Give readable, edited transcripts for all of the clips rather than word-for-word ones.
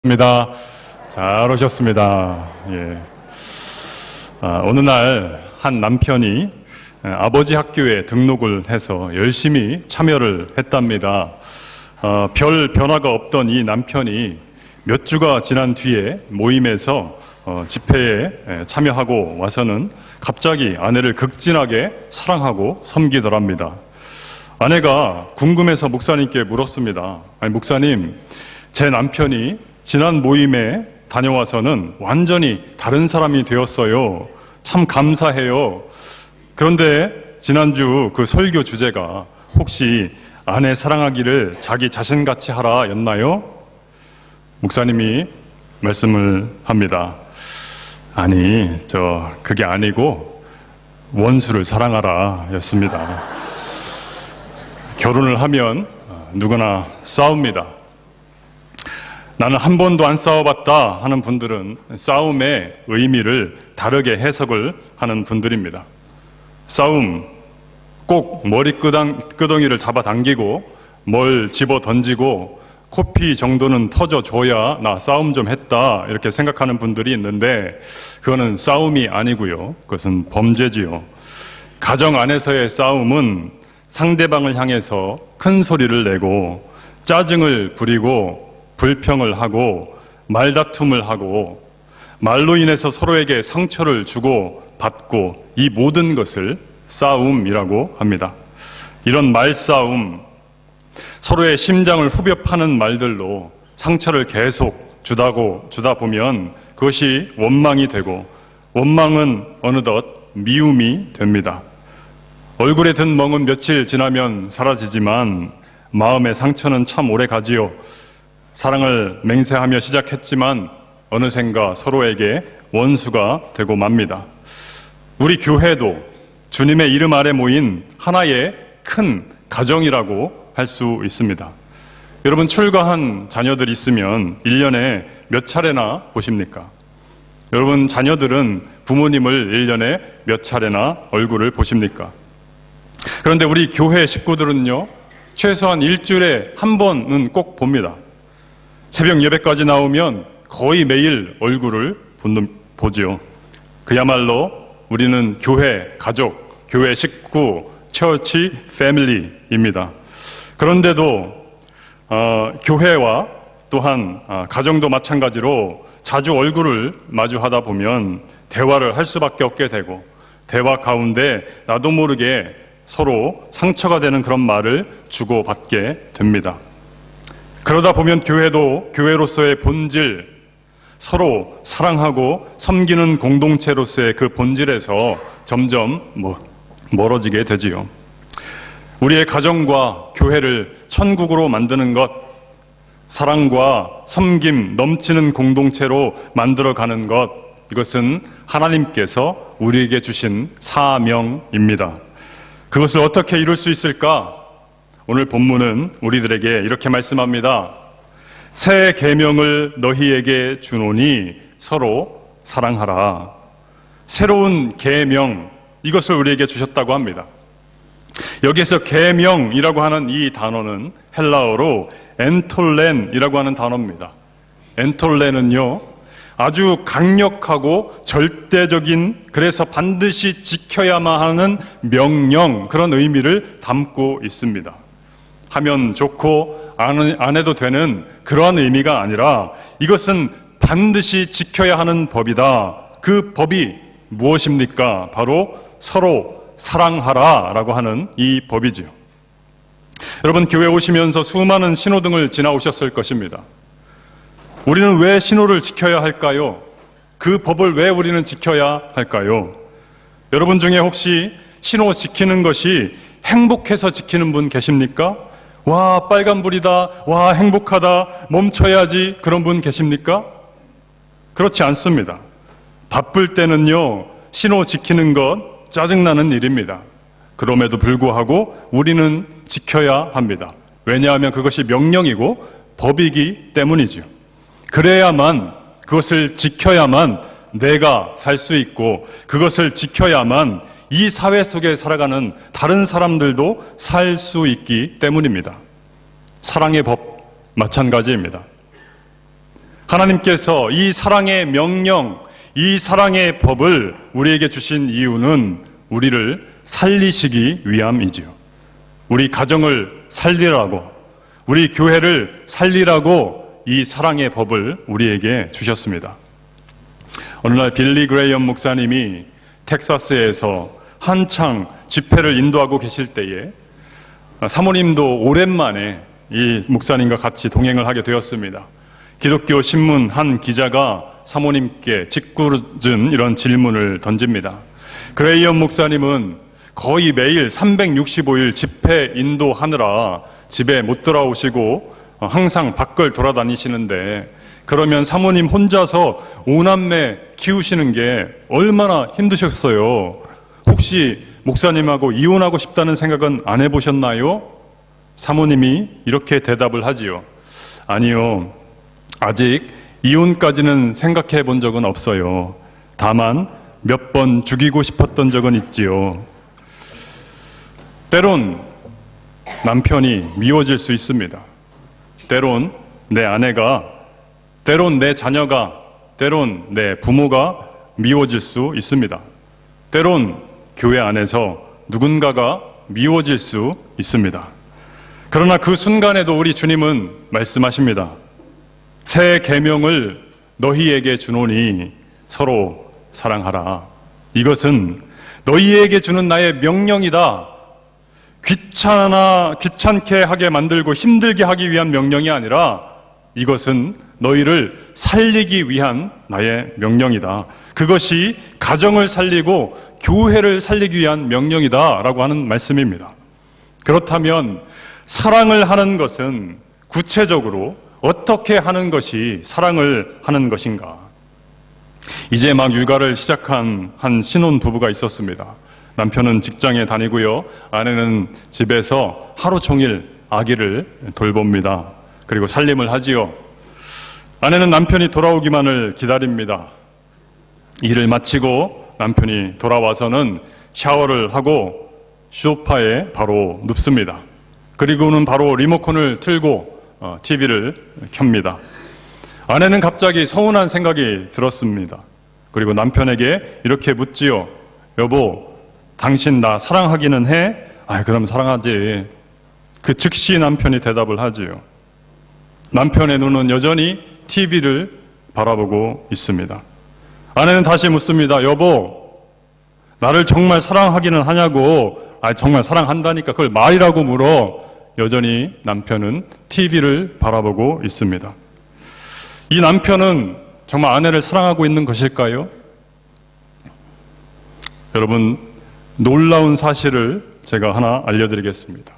입니다. 잘 오셨습니다. 예. 어느 날 한 남편이 아버지 학교에 등록을 해서 열심히 참여를 했답니다. 별 변화가 없던 이 남편이 몇 주가 지난 뒤에 모임에서 집회에 참여하고 와서는 갑자기 아내를 극진하게 사랑하고 섬기더랍니다. 아내가 궁금해서 목사님께 물었습니다. 아니, 목사님, 제 남편이 지난 모임에 다녀와서는 완전히 다른 사람이 되었어요. 참 감사해요. 그런데 지난주 그 설교 주제가 혹시 아내 사랑하기를 자기 자신같이 하라 였나요? 목사님이 말씀을 합니다. 아니, 그게 아니고 원수를 사랑하라 였습니다. 결혼을 하면 누구나 싸웁니다. 나는 한 번도 안 싸워봤다 하는 분들은 싸움의 의미를 다르게 해석을 하는 분들입니다. 싸움, 꼭 머리끄덩이를 잡아당기고 뭘 집어 던지고 코피 정도는 터져줘야 나 싸움 좀 했다 이렇게 생각하는 분들이 있는데 그거는 싸움이 아니고요. 그것은 범죄지요. 가정 안에서의 싸움은 상대방을 향해서 큰 소리를 내고 짜증을 부리고 불평을 하고 말다툼을 하고 말로 인해서 서로에게 상처를 주고 받고 이 모든 것을 싸움이라고 합니다. 이런 말싸움, 서로의 심장을 후벼 파는 말들로 상처를 계속 주다 보면 그것이 원망이 되고 원망은 어느덧 미움이 됩니다. 얼굴에 든 멍은 며칠 지나면 사라지지만 마음의 상처는 참 오래 가지요. 사랑을 맹세하며 시작했지만 어느샌가 서로에게 원수가 되고 맙니다. 우리 교회도 주님의 이름 아래 모인 하나의 큰 가정이라고 할 수 있습니다. 여러분 출가한 자녀들 있으면 1년에 몇 차례나 보십니까? 여러분 자녀들은 부모님을 1년에 몇 차례나 얼굴을 보십니까? 그런데 우리 교회 식구들은요, 최소한 일주일에 한 번은 꼭 봅니다. 새벽 예배까지 나오면 거의 매일 얼굴을 보지요. 그야말로 우리는 교회 가족, 교회 식구, 처치 패밀리입니다. 그런데도 교회와 또한 가정도 마찬가지로 자주 얼굴을 마주하다 보면 대화를 할 수밖에 없게 되고 대화 가운데 나도 모르게 서로 상처가 되는 그런 말을 주고받게 됩니다. 그러다 보면 교회도 교회로서의 본질, 서로 사랑하고 섬기는 공동체로서의 그 본질에서 점점 멀어지게 되지요. 우리의 가정과 교회를 천국으로 만드는 것, 사랑과 섬김 넘치는 공동체로 만들어가는 것, 이것은 하나님께서 우리에게 주신 사명입니다. 그것을 어떻게 이룰 수 있을까? 오늘 본문은 우리들에게 이렇게 말씀합니다. 새 계명을 너희에게 주노니 서로 사랑하라. 새로운 계명, 이것을 우리에게 주셨다고 합니다. 여기에서 계명이라고 하는 이 단어는 헬라어로 엔톨렌이라고 하는 단어입니다. 엔톨렌은요, 아주 강력하고 절대적인, 그래서 반드시 지켜야만 하는 명령, 그런 의미를 담고 있습니다. 하면 좋고 안 해도 되는 그러한 의미가 아니라 이것은 반드시 지켜야 하는 법이다. 그 법이 무엇입니까? 바로 서로 사랑하라 라고 하는 이 법이지요. 여러분 교회 오시면서 수많은 신호등을 지나오셨을 것입니다. 우리는 왜 신호를 지켜야 할까요? 그 법을 왜 우리는 지켜야 할까요? 여러분 중에 혹시 신호 지키는 것이 행복해서 지키는 분 계십니까? 와, 빨간불이다. 와, 행복하다. 멈춰야지. 그런 분 계십니까? 그렇지 않습니다. 바쁠 때는요, 신호 지키는 것 짜증나는 일입니다. 그럼에도 불구하고 우리는 지켜야 합니다. 왜냐하면 그것이 명령이고 법이기 때문이죠. 그래야만, 그것을 지켜야만 내가 살 수 있고 그것을 지켜야만 이 사회 속에 살아가는 다른 사람들도 살 수 있기 때문입니다. 사랑의 법 마찬가지입니다. 하나님께서 이 사랑의 명령, 이 사랑의 법을 우리에게 주신 이유는 우리를 살리시기 위함이지요. 우리 가정을 살리라고, 우리 교회를 살리라고 이 사랑의 법을 우리에게 주셨습니다. 어느 날 빌리 그레이엄 목사님이 텍사스에서 한창 집회를 인도하고 계실 때에 사모님도 오랜만에 이 목사님과 같이 동행을 하게 되었습니다. 기독교 신문 한 기자가 사모님께 짓궂은 이런 질문을 던집니다. 그레이엄 목사님은 거의 매일 365일 집회 인도하느라 집에 못 돌아오시고 항상 밖을 돌아다니시는데, 그러면 사모님 혼자서 5남매 키우시는 게 얼마나 힘드셨어요? 혹시 목사님하고 이혼하고 싶다는 생각은 안 해보셨나요? 사모님이 이렇게 대답을 하지요. 아니요, 아직 이혼까지는 생각해 본 적은 없어요. 다만 몇 번 죽이고 싶었던 적은 있지요. 때론 남편이 미워질 수 있습니다. 때론 내 아내가, 때론 내 자녀가, 때론 내 부모가 미워질 수 있습니다. 때론 교회 안에서 누군가가 미워질 수 있습니다. 그러나 그 순간에도 우리 주님은 말씀하십니다. 새 계명을 너희에게 주노니 서로 사랑하라. 이것은 너희에게 주는 나의 명령이다. 귀찮게 하게 만들고 힘들게 하기 위한 명령이 아니라 이것은 너희를 살리기 위한 나의 명령이다. 그것이 가정을 살리고 교회를 살리기 위한 명령이다 라고 하는 말씀입니다. 그렇다면 사랑을 하는 것은 구체적으로 어떻게 하는 것이 사랑을 하는 것인가? 이제 막 육아를 시작한 한 신혼 부부가 있었습니다. 남편은 직장에 다니고요, 아내는 집에서 하루 종일 아기를 돌봅니다. 그리고 살림을 하지요. 아내는 남편이 돌아오기만을 기다립니다. 일을 마치고 남편이 돌아와서는 샤워를 하고 소파에 바로 눕습니다. 그리고는 바로 리모컨을 틀고 TV를 켭니다. 아내는 갑자기 서운한 생각이 들었습니다. 그리고 남편에게 이렇게 묻지요. 여보, 당신 나 사랑하기는 해? 그럼 사랑하지. 그 즉시 남편이 대답을 하지요. 남편의 눈은 여전히 TV를 바라보고 있습니다. 아내는 다시 묻습니다. 여보, 나를 정말 사랑하기는 하냐고. 정말 사랑한다니까 그걸 말이라고 물어. 여전히 남편은 TV를 바라보고 있습니다. 이 남편은 정말 아내를 사랑하고 있는 것일까요? 여러분, 놀라운 사실을 제가 하나 알려드리겠습니다.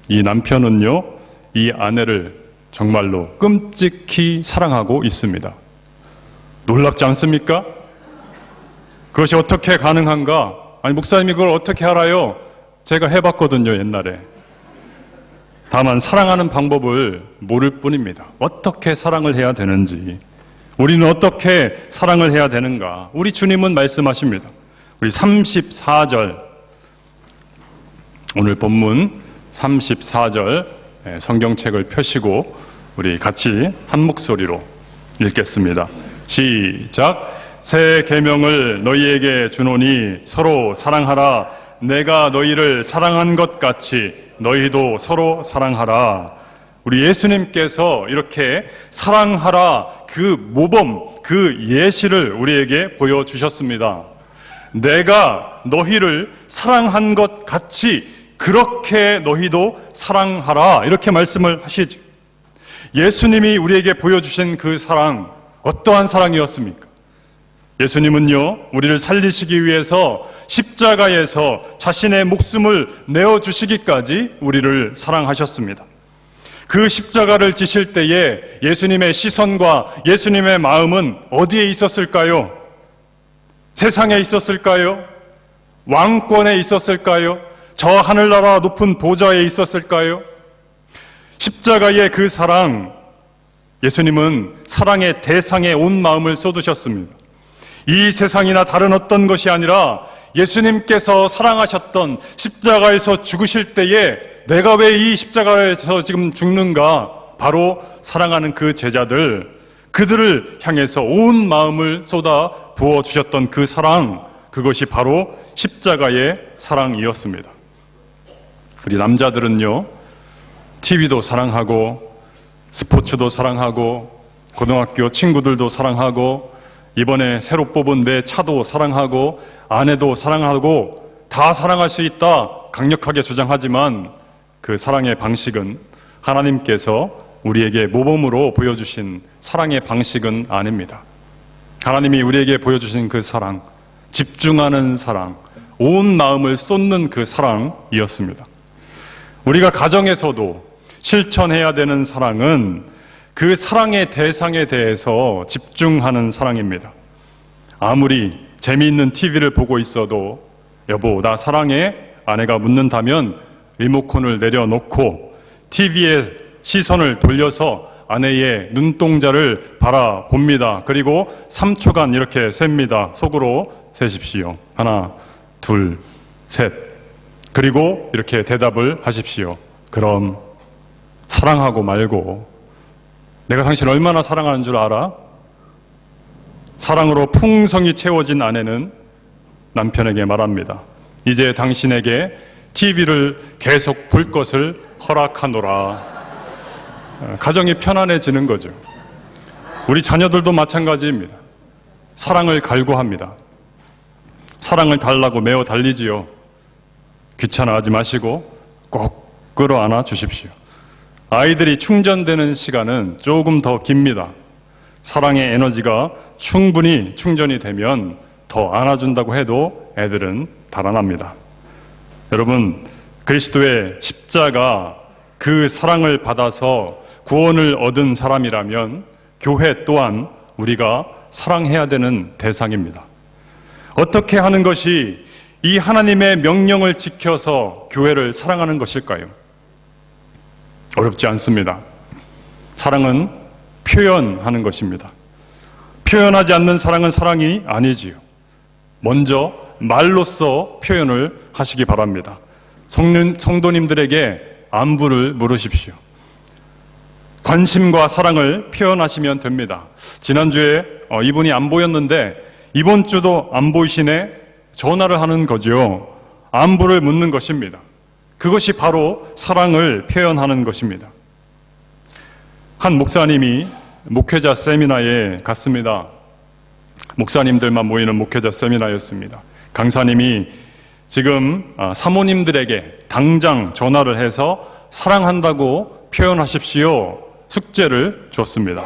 이 남편은요, 이 아내를 정말로 끔찍히 사랑하고 있습니다. 놀랍지 않습니까? 그것이 어떻게 가능한가? 목사님이 그걸 어떻게 알아요? 제가 해봤거든요, 옛날에. 다만 사랑하는 방법을 모를 뿐입니다. 어떻게 사랑을 해야 되는지, 우리는 어떻게 사랑을 해야 되는가, 우리 주님은 말씀하십니다. 우리 34절, 오늘 본문 34절 성경책을 펴시고 우리 같이 한 목소리로 읽겠습니다. 시작. 새 계명을 너희에게 주노니 서로 사랑하라. 내가 너희를 사랑한 것 같이 너희도 서로 사랑하라. 우리 예수님께서 이렇게 사랑하라, 그 모범, 그 예시를 우리에게 보여주셨습니다. 내가 너희를 사랑한 것 같이 그렇게 너희도 사랑하라, 이렇게 말씀을 하시죠. 예수님이 우리에게 보여주신 그 사랑, 어떠한 사랑이었습니까? 예수님은요, 우리를 살리시기 위해서 십자가에서 자신의 목숨을 내어주시기까지 우리를 사랑하셨습니다. 그 십자가를 지실 때에 예수님의 시선과 예수님의 마음은 어디에 있었을까요? 세상에 있었을까요? 왕권에 있었을까요? 저 하늘나라 높은 보좌에 있었을까요? 십자가의 그 사랑, 예수님은 사랑의 대상에 온 마음을 쏟으셨습니다. 이 세상이나 다른 어떤 것이 아니라 예수님께서 사랑하셨던 십자가에서 죽으실 때에 내가 왜 이 십자가에서 지금 죽는가? 바로 사랑하는 그 제자들, 그들을 향해서 온 마음을 쏟아 부어주셨던 그 사랑, 그것이 바로 십자가의 사랑이었습니다. 우리 남자들은요, TV도 사랑하고 스포츠도 사랑하고 고등학교 친구들도 사랑하고 이번에 새로 뽑은 내 차도 사랑하고 아내도 사랑하고 다 사랑할 수 있다 강력하게 주장하지만 그 사랑의 방식은 하나님께서 우리에게 모범으로 보여주신 사랑의 방식은 아닙니다. 하나님이 우리에게 보여주신 그 사랑, 집중하는 사랑, 온 마음을 쏟는 그 사랑이었습니다. 우리가 가정에서도 실천해야 되는 사랑은 그 사랑의 대상에 대해서 집중하는 사랑입니다. 아무리 재미있는 TV를 보고 있어도 여보, 나 사랑해? 아내가 묻는다면 리모컨을 내려놓고 TV에 시선을 돌려서 아내의 눈동자를 바라봅니다. 그리고 3초간 이렇게 셉니다. 속으로 세십시오. 하나, 둘, 셋. 그리고 이렇게 대답을 하십시오. 그럼 사랑하고 말고 내가 당신을 얼마나 사랑하는 줄 알아? 사랑으로 풍성이 채워진 아내는 남편에게 말합니다. 이제 당신에게 TV를 계속 볼 것을 허락하노라. 가정이 편안해지는 거죠. 우리 자녀들도 마찬가지입니다. 사랑을 갈구합니다. 사랑을 달라고 메어 달리지요. 귀찮아하지 마시고 꼭 끌어안아 주십시오. 아이들이 충전되는 시간은 조금 더 깁니다. 사랑의 에너지가 충분히 충전이 되면 더 안아준다고 해도 애들은 달아납니다. 여러분, 그리스도의 십자가 그 사랑을 받아서 구원을 얻은 사람이라면 교회 또한 우리가 사랑해야 되는 대상입니다. 어떻게 하는 것이 이 하나님의 명령을 지켜서 교회를 사랑하는 것일까요? 어렵지 않습니다. 사랑은 표현하는 것입니다. 표현하지 않는 사랑은 사랑이 아니지요. 먼저 말로써 표현을 하시기 바랍니다. 성도님들에게 안부를 물으십시오. 관심과 사랑을 표현하시면 됩니다. 지난주에 이분이 안 보였는데 이번 주도 안 보이시네? 전화를 하는 거죠. 안부를 묻는 것입니다. 그것이 바로 사랑을 표현하는 것입니다. 한 목사님이 목회자 세미나에 갔습니다. 목사님들만 모이는 목회자 세미나였습니다. 강사님이 지금 사모님들에게 당장 전화를 해서 사랑한다고 표현하십시오. 숙제를 줬습니다.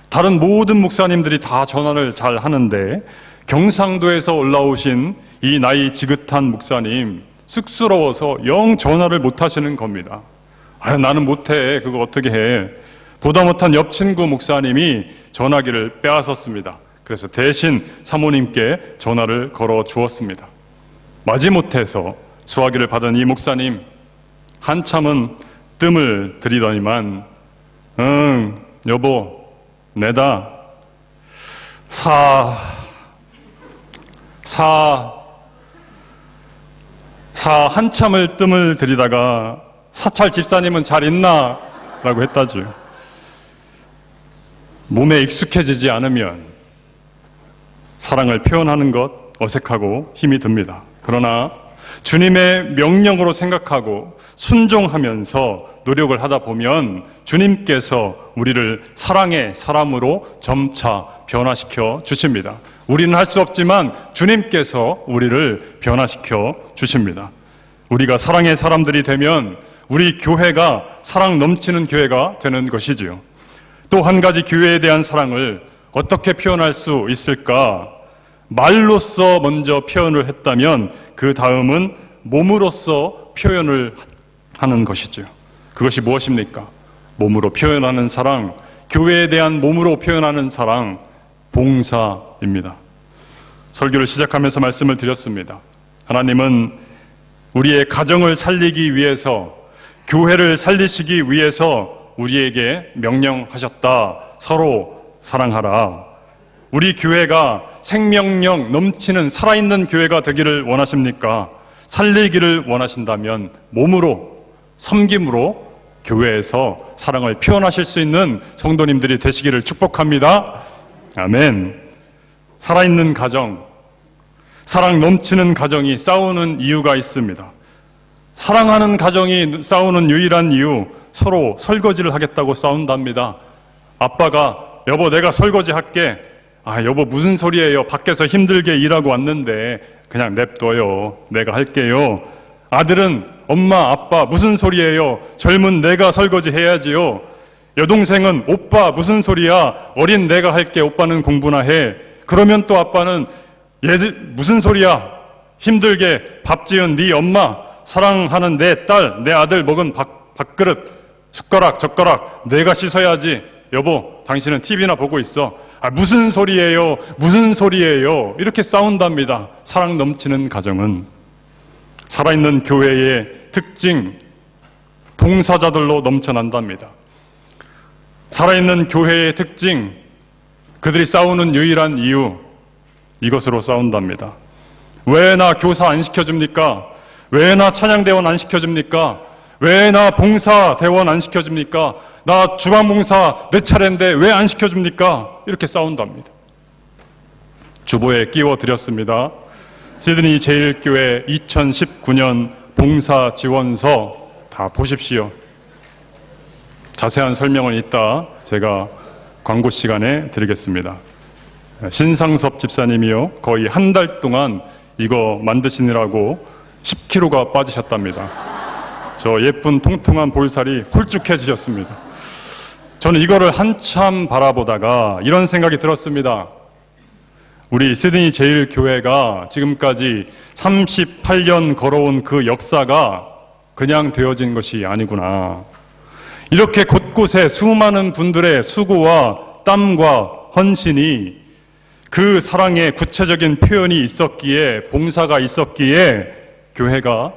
다른 모든 목사님들이 다 전화를 잘 하는데 경상도에서 올라오신 이 나이 지긋한 목사님, 쑥스러워서 영 전화를 못 하시는 겁니다. 나는 못해. 그거 어떻게 해. 보다 못한 옆 친구 목사님이 전화기를 빼앗았습니다. 그래서 대신 사모님께 전화를 걸어 주었습니다. 마지못해서 수화기를 받은 이 목사님, 한참은 뜸을 들이더니만 여보, 내다 한참을 뜸을 들이다가 사찰 집사님은 잘 있나? 라고 했다지요. 몸에 익숙해지지 않으면 사랑을 표현하는 것 어색하고 힘이 듭니다. 그러나 주님의 명령으로 생각하고 순종하면서 노력을 하다 보면 주님께서 우리를 사랑의 사람으로 점차 변화시켜 주십니다. 우리는 할 수 없지만 주님께서 우리를 변화시켜 주십니다. 우리가 사랑의 사람들이 되면 우리 교회가 사랑 넘치는 교회가 되는 것이지요. 또 한 가지 교회에 대한 사랑을 어떻게 표현할 수 있을까? 말로써 먼저 표현을 했다면 그 다음은 몸으로써 표현을 하는 것이죠. 그것이 무엇입니까? 몸으로 표현하는 사랑, 교회에 대한 몸으로 표현하는 사랑, 봉사입니다. 설교를 시작하면서 말씀을 드렸습니다. 하나님은 우리의 가정을 살리기 위해서, 교회를 살리시기 위해서 우리에게 명령하셨다. 서로 사랑하라. 우리 교회가 생명력 넘치는 살아있는 교회가 되기를 원하십니까? 살리기를 원하신다면 몸으로, 섬김으로 교회에서 사랑을 표현하실 수 있는 성도님들이 되시기를 축복합니다. 아멘. 살아있는 가정, 사랑 넘치는 가정이 싸우는 이유가 있습니다. 사랑하는 가정이 싸우는 유일한 이유, 서로 설거지를 하겠다고 싸운답니다. 아빠가 여보 내가 설거지 할게. 아 여보 무슨 소리예요. 밖에서 힘들게 일하고 왔는데 그냥 냅둬요. 내가 할게요. 아들은 엄마 아빠 무슨 소리예요. 젊은 내가 설거지 해야지요. 여동생은 오빠 무슨 소리야. 어린 내가 할게. 오빠는 공부나 해. 그러면 또 아빠는 얘들 무슨 소리야. 힘들게 밥 지은 네 엄마, 사랑하는 내 딸, 내 아들 먹은 밥그릇, 숟가락 젓가락 내가 씻어야지. 여보 당신은 TV나 보고 있어. 아 무슨 소리예요. 무슨 소리예요. 이렇게 싸운답니다. 사랑 넘치는 가정은. 살아있는 교회의 특징, 봉사자들로 넘쳐난답니다. 살아있는 교회의 특징, 그들이 싸우는 유일한 이유, 이것으로 싸운답니다. 왜 나 교사 안 시켜줍니까? 왜 나 찬양대원 안 시켜줍니까? 왜 나 봉사대원 안 시켜줍니까? 나 주방봉사 내 차례인데 왜 안 시켜줍니까? 이렇게 싸운답니다. 주보에 끼워드렸습니다. 시드니 제일교회 2019년 봉사지원서 다 보십시오. 자세한 설명은 이따 제가 광고 시간에 드리겠습니다. 신상섭 집사님이요, 거의 한 달 동안 이거 만드시느라고 10kg가 빠지셨답니다. 저 예쁜 통통한 볼살이 홀쭉해지셨습니다. 저는 이거를 한참 바라보다가 이런 생각이 들었습니다. 우리 시드니 제일교회가 지금까지 38년 걸어온 그 역사가 그냥 되어진 것이 아니구나. 이렇게 곳곳에 수많은 분들의 수고와 땀과 헌신이, 그 사랑의 구체적인 표현이 있었기에, 봉사가 있었기에 교회가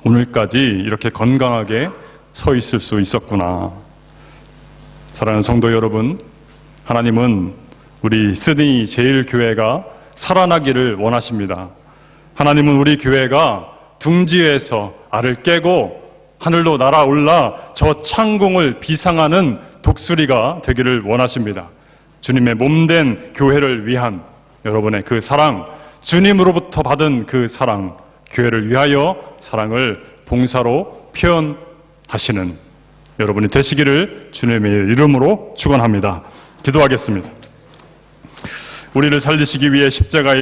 오늘까지 이렇게 건강하게 서 있을 수 있었구나. 사랑하는 성도 여러분, 하나님은 우리 시드니 제일교회가 살아나기를 원하십니다. 하나님은 우리 교회가 둥지에서 알을 깨고 하늘로 날아올라 저 창공을 비상하는 독수리가 되기를 원하십니다. 주님의 몸된 교회를 위한 여러분의 그 사랑, 주님으로부터 받은 그 사랑, 교회를 위하여 사랑을 봉사로 표현하시는 여러분이 되시기를 주님의 이름으로 축원합니다. 기도하겠습니다. 우리를 살리시기 위해 십자가에